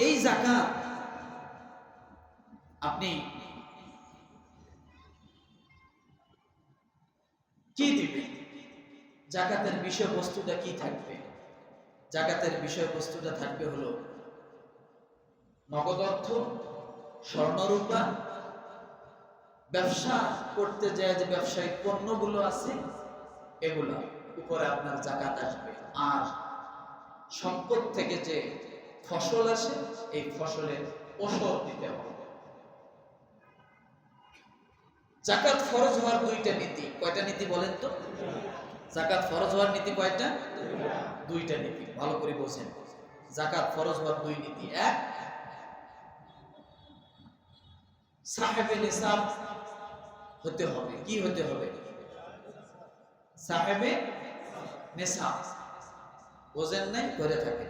এই যাকাত আপনি কি দিবেন? যাকাতের বিষয়বস্তুটা কি থাকবে? যাকাতের বিষয়বস্তুটা থাকবে হলো নগদ অর্থ, স্বর্ণরূপা, ব্যবসা করতে যায় যে ব্যবসায়িক পণ্যগুলো আছে এগুলো উপরে আপনার যাকাত আসবে। আর সম্পদ থেকে যে ফসল আসে এই ফসলের ওসর দিতে হবে। যাকাত ফরজ হওয়ার দুইটা নীতি। কয়টা নীতি বলেন তো? যাকাত ফরজ হওয়ার নীতি কয়টা? দুইটা নীতি। ভালো করে বোঝেন। যাকাত ফরজ হওয়ার দুই নীতি। এক, সাহেবে নিসাব হতে হবে। কি হতে হবে? সাহেবে নিসাব। বোঝেন নাই? ধরে থাকে।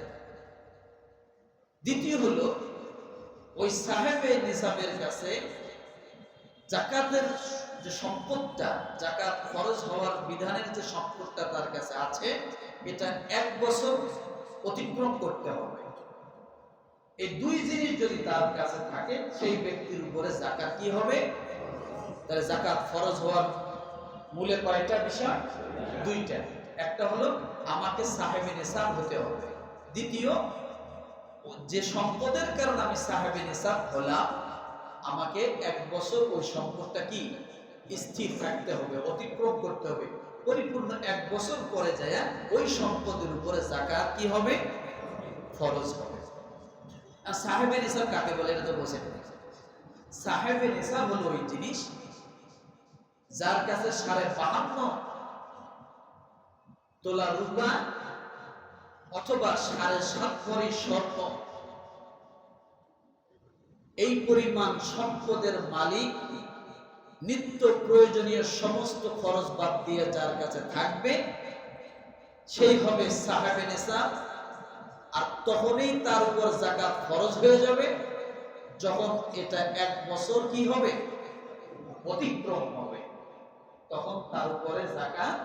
দ্বিতীয় হলো ওই সাহেবে নিসাবের কাছে যাকাতের যে সম্পদটা, যাকাত ফরজ হওয়ার বিধানের যে সম্পদটা তার কাছে আছে, এটা 1 বছর অতিক্রম করতে হবে। এই দুই জিনিস যদি তার কাছে থাকে সেই ব্যক্তির উপরে যাকাত কি হবে? তাহলে যাকাত ফরজ হওয়ার মূলে কয়টা বিষয়? দুইটা। একটা হলো আমাকে সাহেবে নিসাব হতে হবে। দ্বিতীয়, যে সম্পদের কারণে আমি সাহেবে নিসাব হলাম আমাকে 1 বছর ওই সম্পদটা কি স্থির থাকতে হবে, অতিক্রম করতে হবে। পরিপূর্ণ 1 বছর পরে যায় ওই সম্পদের উপরে যাকাত কি হবে? ফরজ হবে। আর সাহেবে নিসাব কাকে বলে এটা তো বোঝেন। সাহেবে নিসাব হলো ওই জিনিস যার কাছে 52.5 তোলা রূপা অথবা 7.5 ভরি স্বর্ণ, এই পরিমাণ সম্পদের মালিক নিত্য প্রয়োজনীয় সমস্ত খরচ বাদ দিয়ে যার কাছে থাকবে সেই হবে সাহেবে নিসাব। আর তখনই তার উপর যাকাত ফরজ হয়ে যাবে যখন এটা 1 বছর কি হবে? অতিক্রম হবে, তখন তার উপরে যাকাত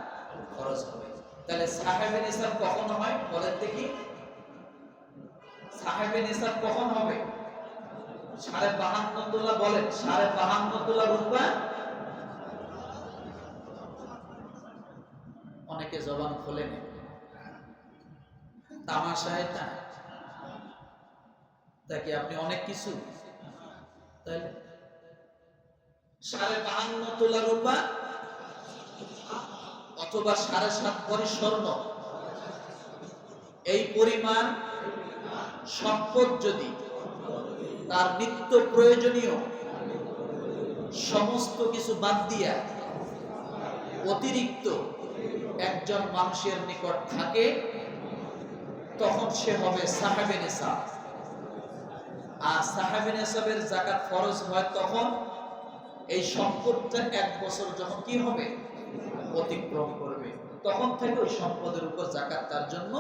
ফরজ হবে। তাহলে সাহেবে নিসাব কখন হয় বলেন দেখি? সাহেবে নিসাব কখন হবে? 52.5 তোলা। বলেন 52.5 তোলা রূপা। অনেকে জবান খোলেন, তামাশা এটা। তা কি আপনি অনেক কিছু? তাহলে 52.5 তোলা রূপা অথবা 7.5 ভরি স্বর্ণ, এই পরিমাণ সম্পদ যদি তার নিত্য প্রয়োজনীয় সমস্ত কিছু বাদ দিয়া অতিরিক্ত একজন মানুষের নিকট থাকে তখন সে হবে সাহেবে নিসাব। আর সাহেবে নিসাবের যাকাত ফরজ হয় তখন এই সম্পদটা 1 বছর যখন কি হবে? অতিক্রম করবে, তখন থেকে ওই সম্পদের উপর যাকাত তার জন্য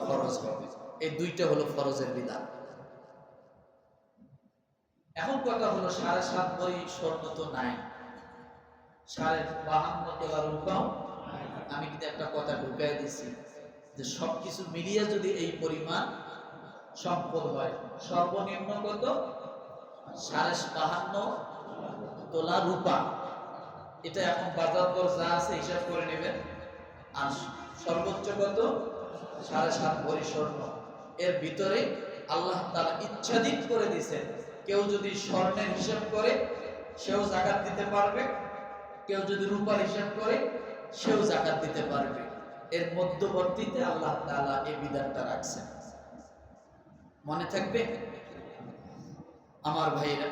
ফরজ হবে। এই দুইটা হলো ফরজের বিধান। এখন কথা হলো 7.5 ভরি স্বর্ণ তো নাই, 52.5 তোলা রূপাও। আমি কিন্তু একটা কথা ঢুকাই দিছি যে সবকিছু মিলিয়ে যদি এই পরিমাণ সম্পদ হয়, সর্বনিম্ন কত? 52.5 তোলা রূপা। এটা এখন বাজার দর যা আছে হিসাব করে নেবেন। আর সর্বোচ্চ কত? 7.5 ভরি স্বর্ণ। এর ভিতরে আল্লাহ তাআলা ইচ্ছাধীন করে দিয়েছেন, কেউ যদি স্বর্ণের হিসাব করে সেও যাকাত দিতে পারবে, কেউ যদি রূপার হিসাব করে সেও যাকাত দিতে পারবে। এর মধ্যবর্তীতে আল্লাহ তাআলা এই বিধানটা রাখছেন। মনে থাকবে আমার ভাইরা।